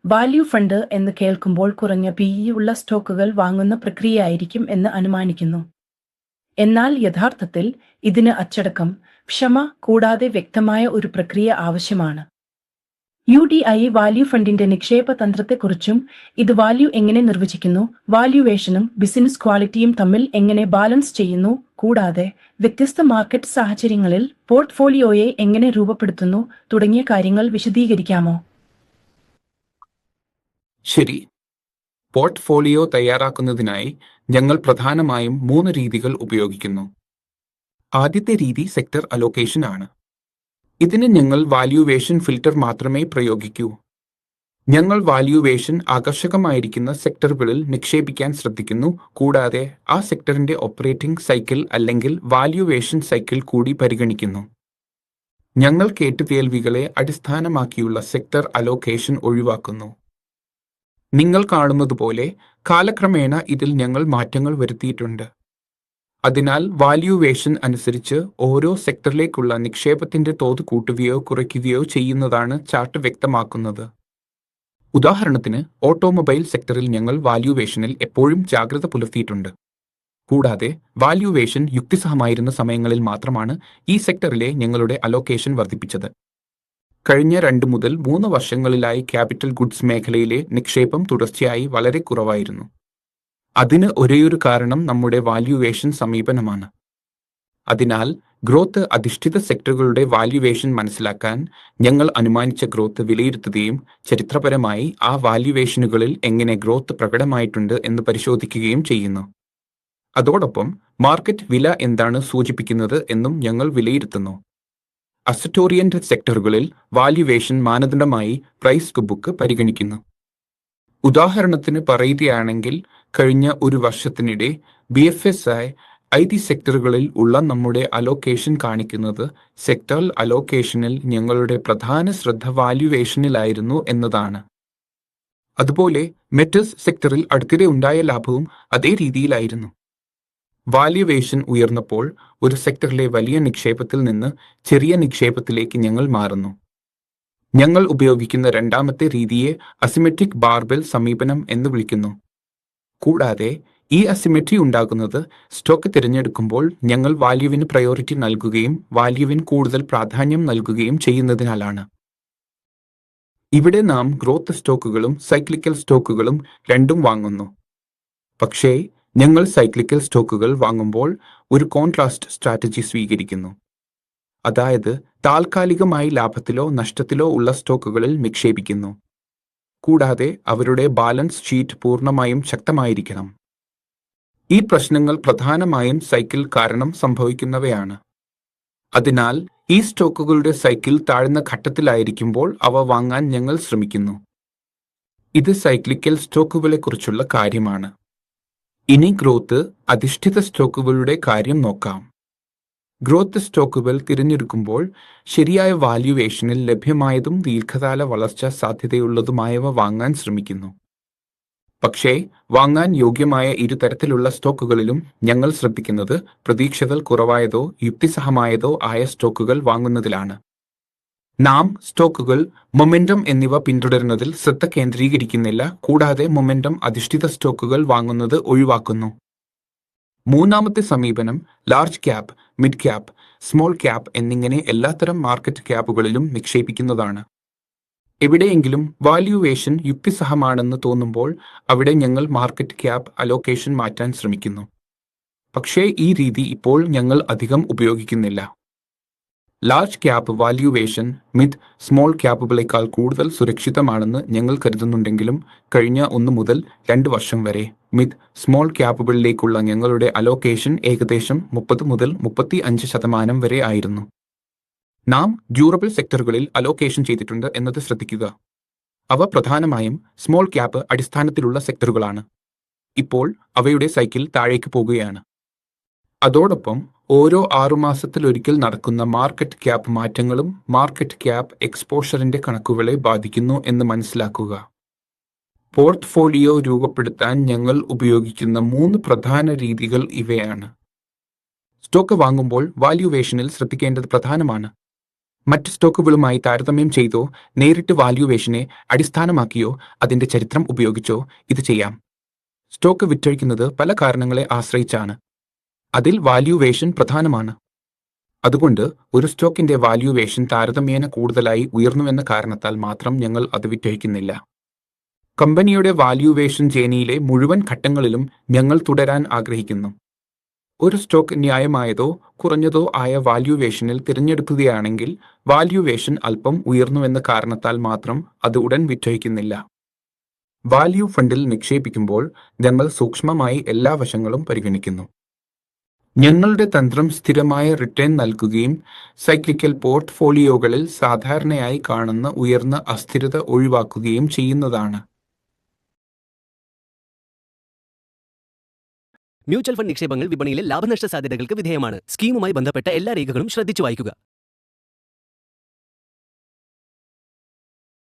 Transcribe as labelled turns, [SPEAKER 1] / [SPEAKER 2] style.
[SPEAKER 1] Value fund എന്ന് കേൾക്കുമ്പോൾ കുറഞ്ഞ PE ഉള്ള സ്റ്റോക്കുകൾ വാങ്ങുന്ന പ്രക്രിയയായിരിക്കും എന്ന് അനുമാനിക്കുന്നു. എന്നാൽ യഥാർത്ഥത്തിൽ ഇതിന് അച്ചടക്കം, ക്ഷമ കൂടാതെ വ്യക്തമായ ഒരു പ്രക്രിയ ആവശ്യമാണ്. UDI വാല്യൂ ഫണ്ടിന്റെ നിക്ഷേപ തന്ത്രത്തെക്കുറിച്ചും ഇത് വാല്യൂ എങ്ങനെ നിർവചിക്കുന്നു, വാല്യൂവേഷനും ബിസിനസ് ക്വാളിറ്റിയും തമ്മിൽ എങ്ങനെ ബാലൻസ് ചെയ്യുന്നു, കൂടാതെ വ്യത്യസ്ത മാർക്കറ്റ് സാഹചര്യങ്ങളിൽ പോർട്ട്ഫോളിയോയെ എങ്ങനെ രൂപപ്പെടുത്തുന്നു തുടങ്ങിയ കാര്യങ്ങൾ വിശദീകരിക്കാമോ?
[SPEAKER 2] ശരി. പോർട്ട്ഫോളിയോ തയ്യാറാക്കുന്നതിനായി ഞങ്ങൾ പ്രധാനമായും 3 രീതികൾ ഉപയോഗിക്കുന്നു. ആദ്യത്തെ രീതി സെക്ടർ അലോക്കേഷൻ ആണ്. ഇതിന് ഞങ്ങൾ വാല്യൂവേഷൻ ഫിൽട്ടർ മാത്രമേ പ്രയോഗിക്കൂ. ഞങ്ങൾ വാല്യൂവേഷൻ ആകർഷകമായിരിക്കുന്ന സെക്ടറുകളിൽ നിക്ഷേപിക്കാൻ ശ്രദ്ധിക്കുന്നു, കൂടാതെ ആ സെക്ടറിന്റെ ഓപ്പറേറ്റിംഗ് സൈക്കിൾ അല്ലെങ്കിൽ വാല്യൂവേഷൻ സൈക്കിൾ കൂടി പരിഗണിക്കുന്നു. ഞങ്ങൾ കേട്ടുകേൾവികളെ അടിസ്ഥാനമാക്കിയുള്ള സെക്ടർ അലോക്കേഷൻ ഒഴിവാക്കുന്നു. നിങ്ങൾ കാണുന്നതുപോലെ കാലക്രമേണ ഇതിൽ ഞങ്ങൾ മാറ്റങ്ങൾ വരുത്തിയിട്ടുണ്ട്. അതിനാൽ വാല്യൂവേഷൻ അനുസരിച്ച് ഓരോ സെക്ടറിലേക്കുള്ള നിക്ഷേപത്തിന്റെ തോത് കൂട്ടുകയോ കുറയ്ക്കുകയോ ചെയ്യുന്നതാണ് ചാർട്ട് വ്യക്തമാക്കുന്നത്. ഉദാഹരണത്തിന്, ഓട്ടോമൊബൈൽ സെക്ടറിൽ ഞങ്ങൾ വാല്യൂവേഷനിൽ എപ്പോഴും ജാഗ്രത പുലർത്തിയിട്ടുണ്ട്. കൂടാതെ വാല്യൂവേഷൻ യുക്തിസഹമായിരുന്ന സമയങ്ങളിൽ മാത്രമാണ് ഈ സെക്ടറിലെ ഞങ്ങളുടെ അലോക്കേഷൻ വർദ്ധിപ്പിച്ചത്. കഴിഞ്ഞ 2 മുതൽ 3 വർഷങ്ങളിലായി ക്യാപിറ്റൽ ഗുഡ്സ് മേഖലയിലെ നിക്ഷേപം തുടർച്ചയായി വളരെ കുറവായിരുന്നു. അതിന് ഒരേയൊരു കാരണം നമ്മുടെ വാല്യൂവേഷൻ സമീപനമാണ്. അതിനാൽ ഗ്രോത്ത് അധിഷ്ഠിത സെക്ടറുകളുടെ വാല്യൂവേഷൻ മനസ്സിലാക്കാൻ ഞങ്ങൾ അനുമാനിച്ച ഗ്രോത്ത് വിലയിരുത്തുകയും ചരിത്രപരമായി ആ വാല്യൂവേഷനുകളിൽ എങ്ങനെ ഗ്രോത്ത് പ്രകടമായിട്ടുണ്ട് എന്ന് പരിശോധിക്കുകയും ചെയ്യുന്നു. അതോടൊപ്പം മാർക്കറ്റ് വില എന്താണ് സൂചിപ്പിക്കുന്നത് എന്നും ഞങ്ങൾ വിലയിരുത്തുന്നു. അസറ്റ് ഓറിയന്റഡ് സെക്ടറുകളിൽ വാല്യൂവേഷൻ മാനദണ്ഡമായി പ്രൈസ് ടു ബുക്ക് പരിഗണിക്കുന്നു. ഉദാഹരണത്തിന് പറയുകയാണെങ്കിൽ, കഴിഞ്ഞ ഒരു വർഷത്തിനിടെ BFSI IT സെക്ടറുകളിൽ ഉള്ള നമ്മുടെ അലോക്കേഷൻ കാണിക്കുന്നത് സെക്ടറൽ അലോക്കേഷനിൽ ഞങ്ങളുടെ പ്രധാന ശ്രദ്ധ വാല്യൂവേഷനിലായിരുന്നു എന്നതാണ്. അതുപോലെ മെറ്റൽസ് സെക്ടറിൽ അടുത്തിടെ ഉണ്ടായ ലാഭവും അതേ രീതിയിലായിരുന്നു. വാല്യൂവേഷൻ ഉയർന്നപ്പോൾ ഒരു സെക്ടറിലെ വലിയ നിക്ഷേപത്തിൽ നിന്ന് ചെറിയ നിക്ഷേപത്തിലേക്ക് ഞങ്ങൾ മാറുന്നു. ഞങ്ങൾ ഉപയോഗിക്കുന്ന രണ്ടാമത്തെ രീതിയെ അസിമെട്രിക് ബാർബെൽ സമീപനം എന്ന് വിളിക്കുന്നു. കൂടാതെ ഈ അസിമെട്രി ഉണ്ടാകുന്നത് സ്റ്റോക്ക് തിരഞ്ഞെടുക്കുമ്പോൾ ഞങ്ങൾ വാല്യൂവിന് പ്രയോറിറ്റി നൽകുകയും വാല്യൂവിന് കൂടുതൽ പ്രാധാന്യം നൽകുകയും ചെയ്യുന്നതിനാലാണ്. ഇവിടെ നാം ഗ്രോത്ത് സ്റ്റോക്കുകളും സൈക്ലിക്കൽ സ്റ്റോക്കുകളും രണ്ടും വാങ്ങുന്നു. പക്ഷേ ഞങ്ങൾ സൈക്ലിക്കൽ സ്റ്റോക്കുകൾ വാങ്ങുമ്പോൾ ഒരു കോൺട്രാസ്റ്റ് സ്ട്രാറ്റജി സ്വീകരിക്കുന്നു. അതായത് താൽക്കാലികമായി ലാഭത്തിലോ നഷ്ടത്തിലോ ഉള്ള സ്റ്റോക്കുകളിൽ നിക്ഷേപിക്കുന്നു. കൂടാതെ അവരുടെ ബാലൻസ് ഷീറ്റ് പൂർണ്ണമായും ശക്തമായിരിക്കണം. ഈ പ്രശ്നങ്ങൾ പ്രധാനമായും സൈക്കിൾ കാരണം സംഭവിക്കുന്നവയാണ്. അതിനാൽ ഈ സ്റ്റോക്കുകളുടെ സൈക്കിൾ താഴ്ന്ന ഘട്ടത്തിലായിരിക്കുമ്പോൾ അവ വാങ്ങാൻ ഞങ്ങൾ ശ്രമിക്കുന്നു. ഇത് സൈക്ലിക്കൽ സ്റ്റോക്കുകളെക്കുറിച്ചുള്ള കാര്യമാണ്. ഇനി ഗ്രോത്ത് അധിഷ്ഠിത സ്റ്റോക്കുകളുടെ കാര്യം നോക്കാം. ഗ്രോത്ത് സ്റ്റോക്കുകൾ തിരഞ്ഞെടുക്കുമ്പോൾ ശരിയായ വാല്യൂവേഷനിൽ ലഭ്യമായതും ദീർഘകാല വളർച്ചാ സാധ്യതയുള്ളതുമായവ വാങ്ങാൻ ശ്രമിക്കുന്നു. പക്ഷേ വാങ്ങാൻ യോഗ്യമായ ഇരുതരത്തിലുള്ള സ്റ്റോക്കുകളിലും ഞങ്ങൾ ശ്രദ്ധിക്കുന്നത് പ്രതീക്ഷകൾ കുറവായതോ യുക്തിസഹമായതോ ആയ സ്റ്റോക്കുകൾ വാങ്ങുന്നതിലാണ്. നാം സ്റ്റോക്കുകൾ, മൊമെന്റം എന്നിവ പിന്തുടരുന്നതിൽ ശ്രദ്ധ കേന്ദ്രീകരിക്കുന്നില്ല, കൂടാതെ മൊമെന്റം അധിഷ്ഠിത സ്റ്റോക്കുകൾ വാങ്ങുന്നത് ഒഴിവാക്കുന്നു. മൂന്നാമത്തെ സമീപനം large cap, mid cap, small cap എന്നിങ്ങനെ എല്ലാത്തരം മാർക്കറ്റ് ക്യാപ്പുകളിലും നിക്ഷേപിക്കുന്നതാണ്. എവിടെയെങ്കിലും വാല്യൂവേഷൻ യുക്തിസഹമാണെന്ന് തോന്നുമ്പോൾ അവിടെ ഞങ്ങൾ മാർക്കറ്റ് ക്യാപ് അലോക്കേഷൻ മാറ്റാൻ ശ്രമിക്കുന്നു. പക്ഷേ ഈ രീതി ഇപ്പോൾ ഞങ്ങൾ അധികം ഉപയോഗിക്കുന്നില്ല. Large cap valuation mid, small ക്യാപ്പുകളേക്കാൾ കൂടുതൽ സുരക്ഷിതമാണെന്ന് ഞങ്ങൾ കരുതുന്നുണ്ടെങ്കിലും കഴിഞ്ഞ 1 മുതൽ 2 വർഷം വരെ മിഡ്, സ്മോൾ ക്യാപ്പുകളിലേക്കുള്ള ഞങ്ങളുടെ അലോക്കേഷൻ ഏകദേശം 30 മുതൽ 35% വരെ ആയിരുന്നു. നാം ഡ്യൂറബിൾ സെക്ടറുകളിൽ അലോക്കേഷൻ ചെയ്തിട്ടുണ്ട് എന്നത് ശ്രദ്ധിക്കുക. അവ പ്രധാനമായും സ്മോൾ ക്യാപ്പ് അടിസ്ഥാനത്തിലുള്ള സെക്ടറുകളാണ്. ഇപ്പോൾ അവയുടെ സൈക്കിൾ താഴേക്ക് പോകുകയാണ്. അതോടൊപ്പം ഓരോ 6 മാസത്തിലൊരിക്കൽ നടക്കുന്ന മാർക്കറ്റ് ക്യാപ്പ് മാറ്റങ്ങളും മാർക്കറ്റ് ക്യാപ്പ് എക്സ്പോഷറിന്റെ കണക്കുകളെ ബാധിക്കുന്നു എന്ന് മനസ്സിലാക്കുക. പോർട്ട്ഫോളിയോ രൂപപ്പെടുത്താൻ ഞങ്ങൾ ഉപയോഗിക്കുന്ന 3 പ്രധാന രീതികൾ ഇവയാണ്. സ്റ്റോക്ക് വാങ്ങുമ്പോൾ വാല്യൂവേഷനിൽ ശ്രദ്ധിക്കേണ്ടത് പ്രധാനമാണ്. മറ്റ് സ്റ്റോക്കുകളുമായി താരതമ്യം ചെയ്തോ നേരിട്ട് വാല്യുവേഷനെ അടിസ്ഥാനമാക്കിയോ അതിന്റെ ചരിത്രം ഉപയോഗിച്ചോ ഇത് ചെയ്യാം. സ്റ്റോക്ക് വിറ്റഴിക്കുന്നത് പല കാരണങ്ങളെ ആശ്രയിച്ചാണ്. അതിൽ വാല്യുവേഷൻ പ്രധാനമാണ്. അതുകൊണ്ട് ഒരു സ്റ്റോക്കിന്റെ വാല്യുവേഷൻ താരതമ്യേന കൂടുതലായി ഉയർന്നുവെന്ന കാരണത്താൽ മാത്രം ഞങ്ങൾ അത് വിറ്റഴിക്കുന്നില്ല. കമ്പനിയുടെ വാല്യുവേഷൻ ശ്രേണിയിലെ മുഴുവൻ ഘട്ടങ്ങളിലും ഞങ്ങൾ തുടരാൻ ആഗ്രഹിക്കുന്നു. ഒരു സ്റ്റോക്ക് ന്യായമായതോ കുറഞ്ഞതോ ആയ വാല്യുവേഷനിൽ തിരഞ്ഞെടുക്കുകയാണെങ്കിൽ വാല്യുവേഷൻ അല്പം ഉയർന്നുവെന്ന കാരണത്താൽ മാത്രം അത് ഉടൻ വിറ്റഴിക്കുന്നില്ല. വാല്യൂ ഫണ്ടിൽ നിക്ഷേപിക്കുമ്പോൾ ഞങ്ങൾ സൂക്ഷ്മമായി എല്ലാ വശങ്ങളും പരിഗണിക്കുന്നു. ഞങ്ങളുടെ തന്ത്രം സ്ഥിരമായ റിട്ടേൺ നൽകുകയും സൈക്ലിക്കൽ പോർട്ട്ഫോളിയോകളിൽ സാധാരണയായി കാണുന്ന ഉയർന്ന അസ്ഥിരത ഒഴിവാക്കുകയും ചെയ്യുന്നതാണ്.
[SPEAKER 3] മ്യൂച്വൽ ഫണ്ട് നിക്ഷേപങ്ങൾ വിപണിയിലെ ലാഭനഷ്ട സാധ്യതകൾക്ക് വിധേയമാണ്. സ്കീമുമായി ബന്ധപ്പെട്ട എല്ലാ രേഖകളും ശ്രദ്ധിച്ചു വായിക്കുക.